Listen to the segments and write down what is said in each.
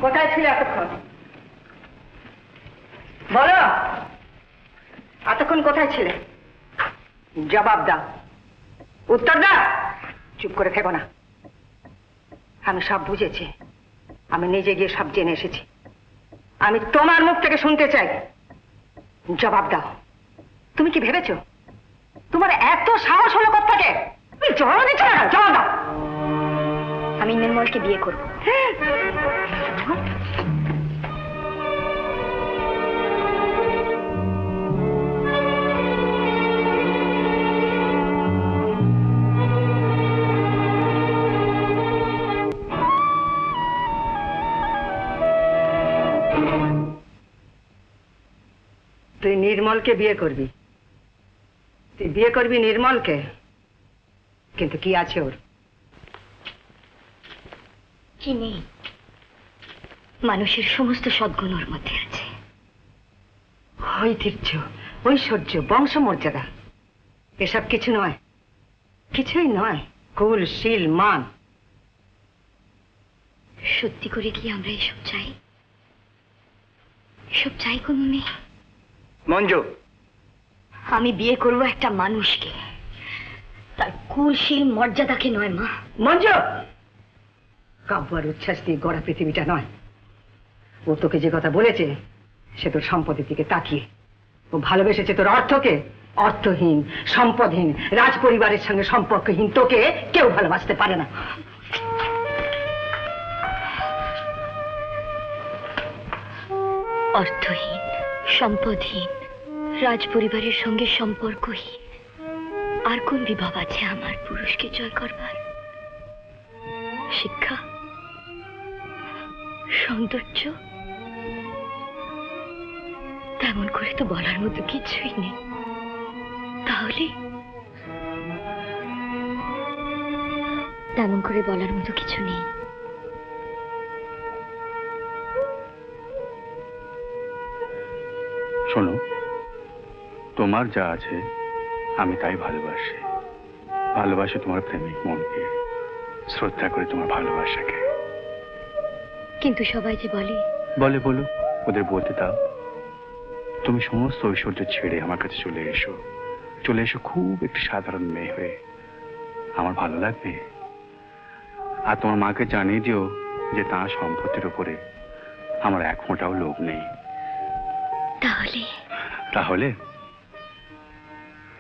কোথায় ছিলে এতক্ষণ? বলো, এতক্ষণ কোথায় ছিলে? জবাব দাও, উত্তর দাও। চুপ করে থেকো না। আমি সব বুঝেছি, আমি নিজে গিয়ে সব জেনে এসেছি। আমি তোমার মুখ থেকে শুনতে চাই, জবাব দাও। তুমি কি ভেবেছো তোমার এত সাহস হলো কোত্থেকে? তুমি জবাব দিচ্ছ না, জবাব দাও। আমি নির্মলকে বিয়ে করব। তুই নির্মলকে বিয়ে করবি? তুই বিয়ে করবি নির্মলকে? কিন্তু কি আছে ওর? কি নেই? মানুষের সমস্ত সদ্গুণ ওর মধ্যে আছে। ঐতিহ্য, ঐশ্বর্য, বংশমর্যাদা, এসব কিছু নয়, কিছুই নয়। কুল, শীল, মান। সত্যি করে কি আমরা এসব চাই? এসব চাই কোনো নেই। মঞ্জু, আমি বিয়ে করব একটা মানুষকে, তার কুলশীল মর্যাদাকে নয় মা। মঞ্জু, কাব্য আর উচ্ছ্বাস দিয়ে গড়া পৃথিবীটা নয়। ও তোকে যে কথা বলেছে সে তোর সম্পদের দিকে তাকিয়ে। ও ভালোবেসেছে তোর অর্থকে। অর্থহীন, সম্পদহীন, রাজ পরিবারের সঙ্গে সম্পর্কহীন তোকে কেউ ভালোবাসতে পারে না। অর্থহীন, সম্পদহীন, রাজ পরিবারের সঙ্গে সম্পর্কহীন আর কোন বিভাব আছে আমার পুরুষকে জয় করবার? শিক্ষা, সৌন্দর্য, তেমন করে তো বলার মতো কিছুই নেই। তাহলে তেমন করে বলার মতো কিছু নেই। শোনো, তোমার যা আছে আমি তাই ভালোবাসি। ভালোবাসি তোমার প্রেমিক মনকে, শ্রদ্ধা করে তোমার ভালোবাসাকে। কিন্তু সবাই যে বলে। বলে বলো, ওদের বলতে দাও। তুমি সমস্ত ঐশ্বর্য ছেড়ে আমার কাছে চলে এসো। চলে এসো খুব একটি সাধারণ মেয়ে হয়ে। আমার ভালো লাগবে। আর তোমার মাকে জানিয়ে দিও যে তার সম্পত্তির উপরে আমার এক ফোঁটাও লোভ নেই। তাহলে তাহলে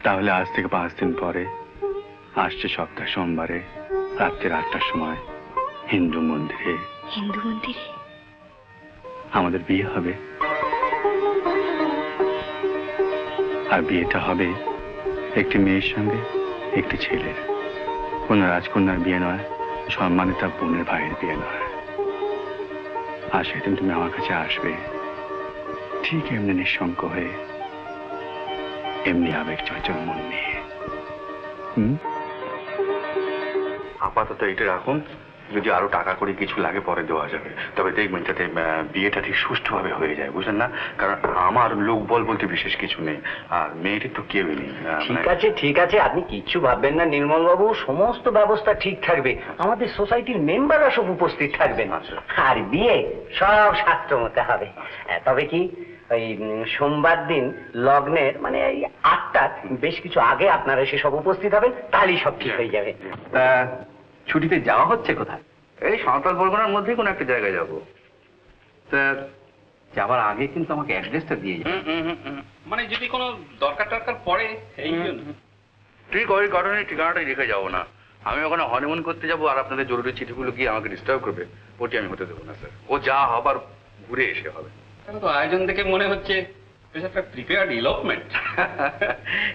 তাহলে আজ থেকে 5 দিন পরে আসছে সপ্তাহ সোমবারে রাত্রি 8টার সময় হিন্দু মন্দিরে। হিন্দু মন্দিরে আমাদের বিয়ে হবে। আর বিয়েটা হবে একটি মেয়ের সঙ্গে একটি ছেলের। কোন রাজকন্যার বিয়ে নয়, সম্মানিত বোনের ভাইয়ের বিয়ে নয়। আর সেদিন তুমি আমার কাছে আসবে ঠিক এমনি নিঃশঙ্ক হয়ে, এমনি আবেগ চঞ্চল মন নিয়ে। আপাতত এটা রাখুন, যদি আরো টাকা করে কিছু লাগে পরে দেওয়া যাবে। তবে দেখবেন যাতে বিয়েটা ঠিক সুষ্ঠুভাবে হয়ে যায়, বুঝলেন না? কারণ আমার লোক বল বলতে বিশেষ কিছু নেই, আর মেয়েটির তো কেউই নেই। ঠিক আছে ঠিক আছে, আপনি কিচ্ছু ভাববেন না নির্মল বাবু, সমস্ত ব্যবস্থা ঠিক থাকবে। আমাদের সোসাইটির মেম্বাররা সব উপস্থিত থাকবেন। আর বিয়ে সব শাস্ত্র মতে হবে। তবে কি ওই সোমবার দিন লগ্নের মানে এই 8টার বেশ কিছু আগে আপনারা এসে সব উপস্থিত হবেন, তাহলেই সব ঠিক হয়ে যাবে। ছুটিতে যাওয়া হচ্ছে কোথায়? এই সাঁওতাল পরগনার মধ্যেই কোনো একটা জায়গায় যাবো। তা যাওয়ার আগে কিন্তু আমাকে অ্যাড্রেসটা দিয়ে যাবে। মানে যদি কোনো দরকার টরকার পড়ে এই জন্য। ঠিক ওই কারণে ঠিকানাটাই রেখে যাবো না। আমি ওখানে হনিমুন করতে যাবো, আর আপনাদের জরুরি চিঠিগুলো গিয়ে আমাকে ডিস্টার্ব করবে, ওটি আমি হতে দেবো না স্যার। ও যা হবার ঘুরে এসে হবে। তো আয়োজন দেখে মনে হচ্ছে বেশ একটা প্রিপেয়ার্ড ইলপমেন্ট।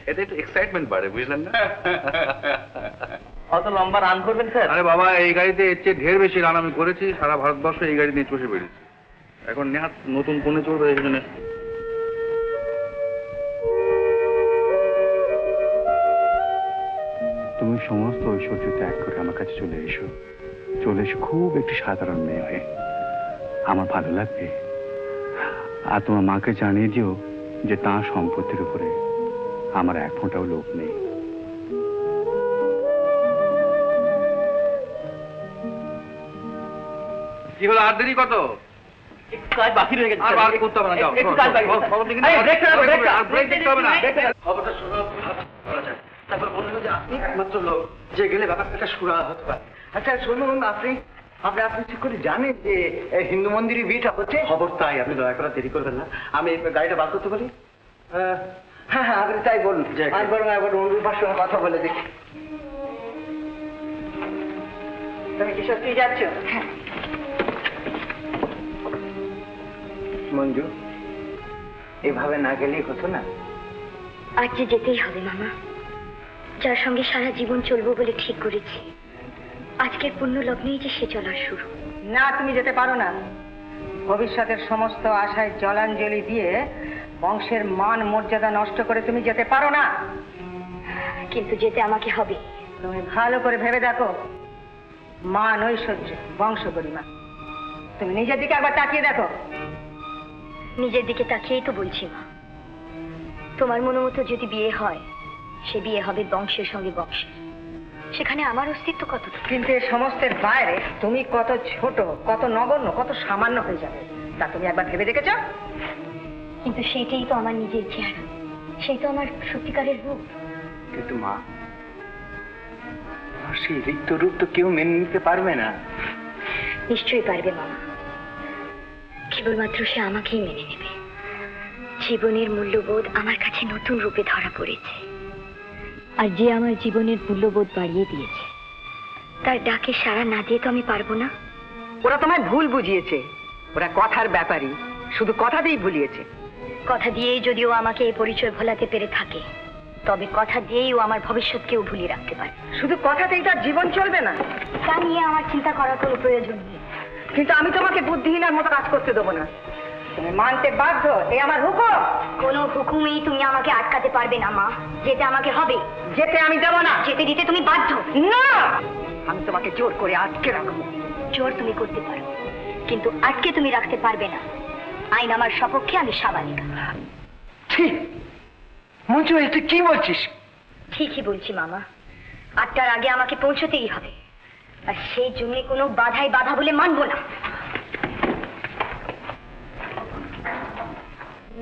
এতে একটু এক্সাইটমেন্ট বাড়ে, বুঝলেন না? অত লম্বা রান করবেন স্যার? আরে বাবা, এই গাড়িতে এর চেয়ে ঢের বেশি রান আমি করেছি। সারা ভারতবর্ষ এই গাড়ি নিয়ে চষে বেরিয়েছি। এখন নেহাত নতুন কোনে চলবে, এই জন্য। তুমি সমস্ত ঐশ্বর্য ত্যাগ করে আমার কাছে চলে এসো। চলে এসো খুব একটি সাধারণ মেয়ে হয়ে। আমার ভালো লাগবে। আর তোমার মাকে জানিয়ে দিও যে তাঁর সম্পত্তির উপরে আমার এক ফোঁটাও লোভ নেই। কি হলো, আর দেরি কত? কাজ বাকি রয়ে গেছে। আর করতে হবে না, যাও। একটু কাজ বাকি। খবর দেখে আরে, ব্রেক করো, ব্রেক করো। আর ব্রেক দিতে হবে না। খবরটা শোনা করা যায়। তারপর মনে হলো যে আপনি একমাত্র লোক যে গেলে ব্যাপারটা সুরা হতে পারে। আচ্ছা শুনুন, আপনি ঠিক করে জানেন যে হিন্দু মন্দিরে বিয়েটা হচ্ছে? খবর তাই, আপনি দয়া করে দেরি করবেন না। আমি গাড়িটা বার করতে পারি? হ্যাঁ হ্যাঁ, আপনি তাই বলুন। আমি বরং একবার অনুরূপার সঙ্গে কথা বলে দেখি। তুমি কি সত্যি যাচ্ছ? হ্যাঁ। মঞ্জু, এভাবে না গেলেই হতো না? আজ যে যেতেই হবে মামা, যার সঙ্গে সারা জীবন চলবো বলে ঠিক করেছি, আজকের পুণ্য লগ্নেই যে সে চলার শুরু। না, তুমি যেতে পারো না। ভবিষ্যতের সমস্ত আশায় জলাঞ্জলি দিয়ে বংশের মান মর্যাদা নষ্ট করে তুমি যেতে পারো না। কিন্তু যেতে আমাকে হবে। তুমি ভালো করে ভেবে দেখো, মান ঐশ্বর্য বংশ গরিমা, তুমি নিজের দিকে একবার তাকিয়ে দেখো। নিজের দিকে তাকিয়েই তো বলছি মা, তোমার মনে মতো যদি বিয়ে হয়, সে বিয়ে হবে বংশের সঙ্গে বংশের, সেখানে আমার অস্তিত্ব কত? কিন্তু এই সমস্তের বাইরে তুমি কত ছোট, কত নগণ্য, কত সামান্য হয়ে যাবে, তা তুমি একবার ভেবে দেখেছ? কিন্তু সেইটাই তো আমার নিজের চেহারা, সেই তো আমার সত্যিকারের রূপ। কিন্তু মা, সেই রিক্ত রূপ তো কেউ মেনে নিতে পারবে না। নিশ্চয়ই পারবে মামা, কেবলমাত্র সে আমাকেই মেনে নেবে। জীবনের মূল্যবোধ আমার কাছে নতুন রূপে ধরা পড়েছে, আর যে আমার জীবনের মূল্যবোধ বাড়িয়ে দিয়েছে, তার ডাকে সাড়া না দিয়ে তো আমি পারবো না। ওরা তোমায় ভুল বুঝিয়েছে, ওরা কথার ব্যাপারী, শুধু কথাতেই ভুলিয়েছে। কথা দিয়েই যদিও আমাকে এই পরিচয় ভোলাতে পেরে থাকে, তবে কথা দিয়েই ও আমার ভবিষ্যৎকেও ভুলিয়ে রাখতে পারে। শুধু কথাতেই তার জীবন চলবে না, তা নিয়ে আমার চিন্তা করার কোনো প্রয়োজন নেই। কিন্তু আমি তোমাকে বুদ্ধিহীনার মতো কাজ করতে দেবো না। তুমি মানতে বাধ্য, এই আমার হুকুম। কোনো হুকুমেই তুমি আমাকে আটকাতে পারবে না মা, যেতে আমাকে হবে। যেতে আমি দেবো না। যেতে দিতে তুমি বাধ্য। না, আমি তোমাকে জোর করে আটকে রাখবো। জোর তুমি করতে পারো, কিন্তু আটকে তুমি রাখতে পারবে না। আইন আমার সপক্ষে, আমি সাবালিকা। ঠিক মঞ্জু, এটা কি বলছিস? ঠিকই বলছি মামা, 8টার আগে আমাকে পৌঁছতেই হবে, আর সেই জন্য কোনো বাধাই বাধা বলে মানবো না।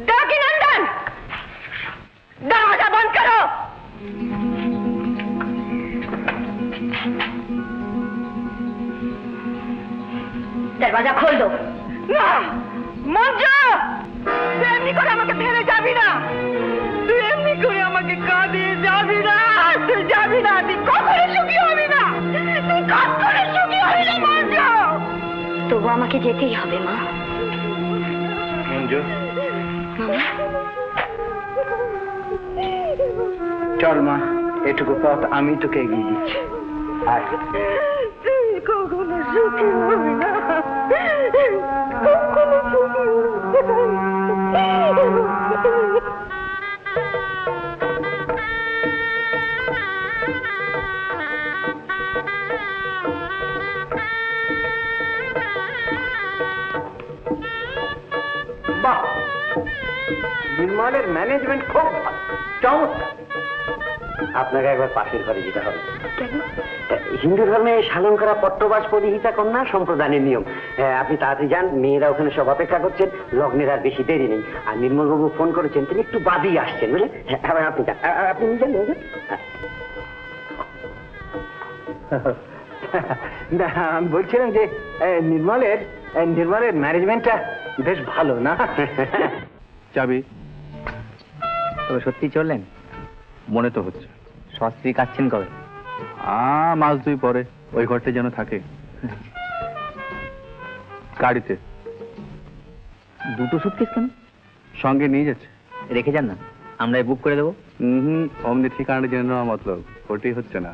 ডাকি নন্দন, দরজা বন্ধ করো। দরওয়াজা খোল দো। না মঞ্জু, তুই এমনি করে আমাকে ফেলে যাবি না। তুই এমনি করে আমাকে কাঁদিয়ে যাবি না। তুই যাবি না, তুই কখনো সুখী হবি না। তুই কখনো সুখী হবি না মঞ্জু। তবু আমাকে যেতেই হবে মা। মঞ্জু, মামা, চল মা, এটুকু পথ আমি তোকে এগিয়ে দিচ্ছি। আর তুই কখনো সুখী হবি না। কখনো সুখী হবি না। বাহ, নির্মলের ম্যানেজমেন্ট খুব ভালো, চমৎকার। আপনাকে একবার পাশের ঘরে যেতে হবে। হিন্দু ধর্মে শালন করা পট্টবাস পরিহিতা কন্যা সম্প্রদানের নিয়ম। আপনি তাড়াতাড়ি যান, মেয়েরা ওখানে সব অপেক্ষা করছেন, লগ্নের আর বেশি দেরি নেই। আর নির্মলবাবু ফোন করেছেন, তিনি একটু বাদেই আসছেন, বুঝলেন? হ্যাঁ, আপনি যান, আপনি নিজেন নিজেন। না, আমি বলছিলাম যে নির্মলের ম্যানেজমেন্টটা বেশ ভালো না? চাবি তবে সত্যি চললেন? মনে তো হচ্ছে। সস্ত্রী কাচ্ছেন কবে? মাস 2 পরে ওই ঘরটা যেন থাকে। গাড়িতে। 2টো সুটকেস কেন? সঙ্গে নিয়ে যাচ্ছে। রেখে যান না, আমরা বুক করে দেবো। অমনি ঠিকানাটা জেনে নেওয়া মতলব ওটাই হচ্ছে না,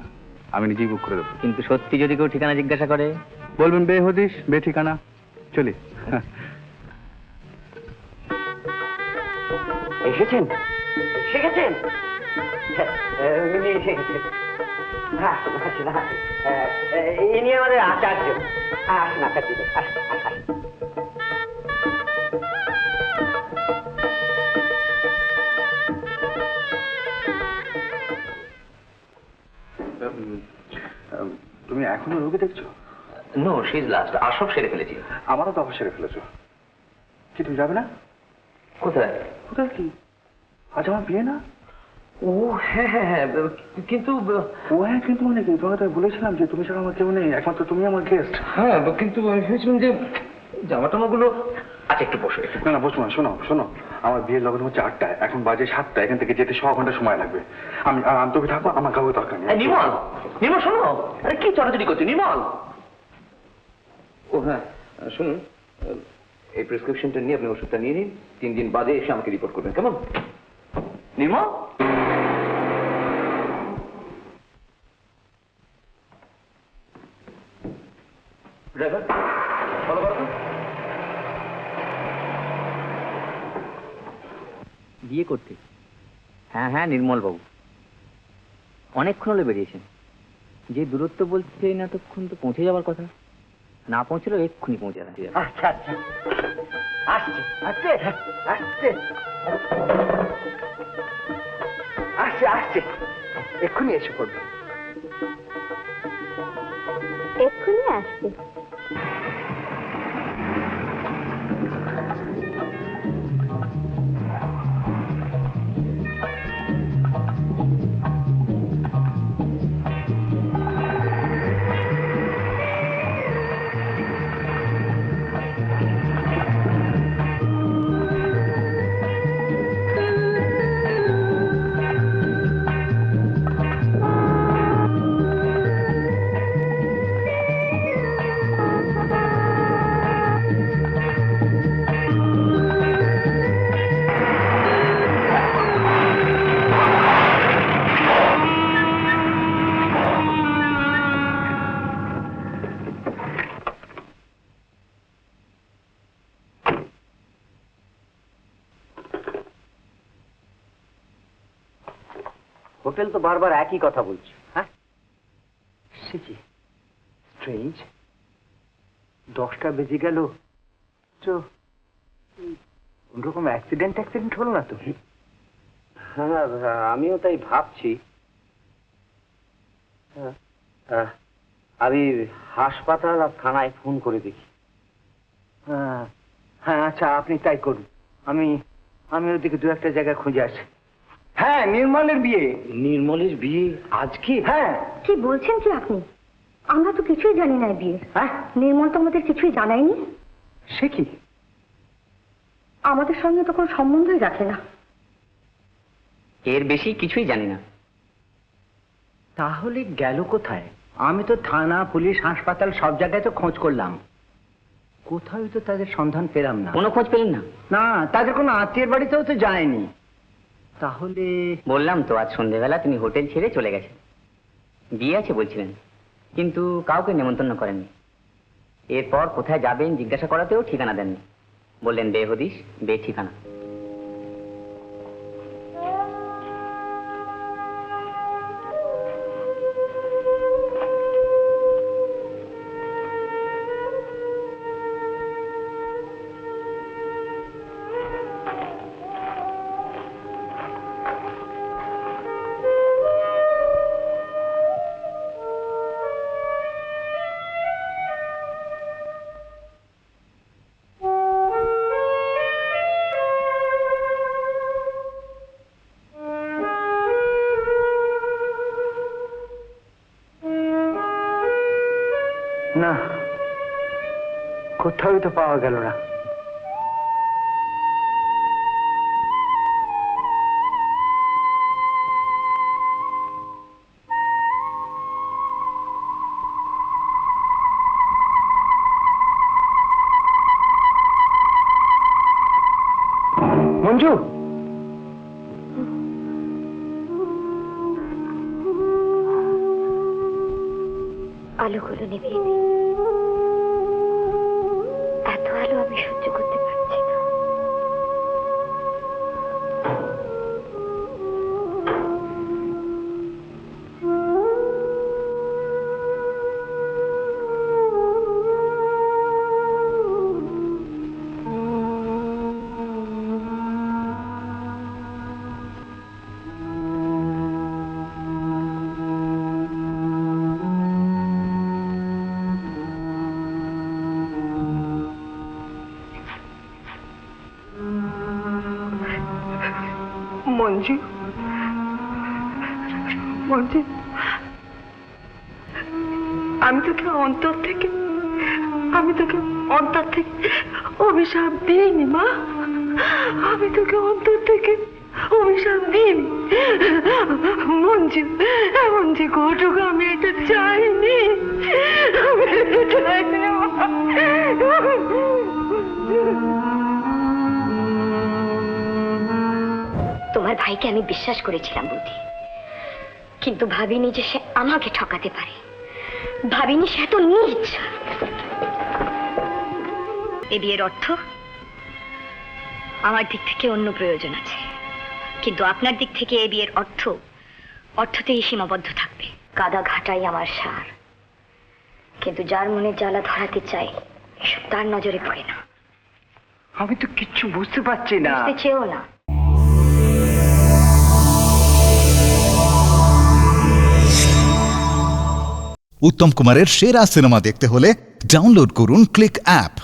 আমি নিজেই বুক করে দেবো। কিন্তু সত্যি যদি কেউ ঠিকানা জিজ্ঞাসা করে? বলবেন বে হদিস, বে ঠিকানা। চলি। এসেছেন? শিখেছেন? ইনি আমাদের আচার্য। আসুন আচার্য, আসুন। তুমি এখনো রোগী দেখছো? No, she is last. আর সব সেরে ফেলেছি। আমারও তো অবশ্যই সেরে ফেলেছো। কি তুমি যাবে না? কোথায়? কোথায় কি? আজ আমার বিয়ে না? ও হ্যাঁ হ্যাঁ হ্যাঁ, কিন্তু ও হ্যাঁ, কিন্তু মানে কি, তোমাকে তো আমি বলেছিলাম যে তুমি ছাড়া আমার কেউ নেই, একমাত্র তুমি আমার গেস্ট। হ্যাঁ, কিন্তু আমি ভেবেছিলাম যে জামা টামাগুলো। আচ্ছা একটু বসো, একটু। না না, বসো না, শোনো শোনো, আমার বিয়ের লগন হচ্ছে 8টায়, এখন বাজে 7টা, এখান থেকে যেতে 6 ঘন্টা সময় লাগবে। আমি তুমি থাকবো, আমার কাউকে দরকার নেই। নির্মল, নির্মল শোনো, আরে কি চড়াচড়ি করছো নির্মল? ও হ্যাঁ, শুনুন, এই প্রেসক্রিপশনটা নিয়ে আপনি ওষুধটা নিয়ে নিন, 3 দিন বাদে এসে আমাকে রিপোর্ট করবেন, কেমন? নির্মল, ড্রাইভার ফলো করো তো। বিয়ে করতে? হ্যাঁ হ্যাঁ, নির্মল বাবু অনেকক্ষণ হলে বেরিয়েছেন। যে দূরত্ব বলছেন এতক্ষণ তো পৌঁছে যাওয়ার কথা, না পৌঁছলেও এক্ষুনি পৌঁছে যাবে। আচ্ছা আচ্ছা, আসছে আসছে আসছে আসছে আসছে, এক্ষুনি এসে পড়বে। এক্ষুনি আসবে। হোটেল তো বারবার একই কথা বলছে। হ্যাঁ, সে কি স্ট্রেঞ্জ, 10টা বেজে গেল, তো কোনরকম অ্যাক্সিডেন্ট হলো না তো? হ্যাঁ, আমিও তাই ভাবছি। আমি হাসপাতাল আর থানায় ফোন করে দেখি। হ্যাঁ হ্যাঁ, আচ্ছা আপনি তাই করুন, আমি ওদিকে 2-1টা জায়গায় খুঁজে আসি। হ্যাঁ, নির্মলের বিয়ে। নির্মলের বিয়ে আজকে? হ্যাঁ। কি বলছেন কি আপনি? আমরা তো কিছুই জানি না বিয়ে। হ্যাঁ, নির্মল তো আমাদের কিছুই জানায়নি। সে কি? আমাদের সঙ্গে তো কোনো সম্বন্ধই রাখে না। এর বেশি কিছুই জানি না। তাহলে গেল কোথায়? আমি তো থানা, পুলিশ, হাসপাতাল সব জায়গায় তো খোঁজ করলাম, কোথাও তো তাদের সন্ধান পেলাম না। কোনো খোঁজ পেলেন না? না, তাদের কোনো আত্মীয়ের বাড়িতেও তো যায়নি। তাহলে বললাম তো, আজ সন্ধ্যেবেলা তিনি হোটেল ছেড়ে চলে গেছেন। বিয়ে আছে বলছিলেন, কিন্তু কাউকে নেমন্তন্ন করেননি। এরপর কোথায় যাবেন জিজ্ঞাসা করাতেও ঠিকানা দেননি, বললেন বেহদিস, বেঠিকানা। না, কোথাও তো পাওয়া গেল না। মঞ্জু, আলোগুলো নিভিয়ে দিই। এত আলো আমি সহ্য করতে পারছি না। মঞ্জু, মঞ্জু, আমি তোকে অন্তর থেকে অভিশাপ দিইনি মা, আমি তোকে অন্তর থেকে অভিশাপ দিইনি মঞ্জু। এমন যে ঘটুক আমি এটা চাইনি, আমি এটা চাইনি মা। তোমার ভাইকে আমি বিশ্বাস করেছিলাম বুদ্ধি, কিন্তু ভাবিনি যে সে আমাকে ঠকাতে পারে, ভাবিনি সে এত নীচ। এ বিয়ের অর্থ আমার দিক থেকে অন্য প্রয়োজন আছে, কিন্তু আপনার দিক থেকে এ বিয়ের অর্থতেই সীমাবদ্ধ থাকবে। কাদা ঘাটাই আমার সার, কিন্তু যার মনে জ্বালা ধরাতে চাই এসব তার নজরে পড়ে না। আমি তো কিচ্ছু বুঝতে পারছি না। বুঝতে চেয়েও না। উত্তম কুমারের সেরা সিনেমা দেখতে হলে ডাউনলোড করুন ক্লিক অ্যাপ।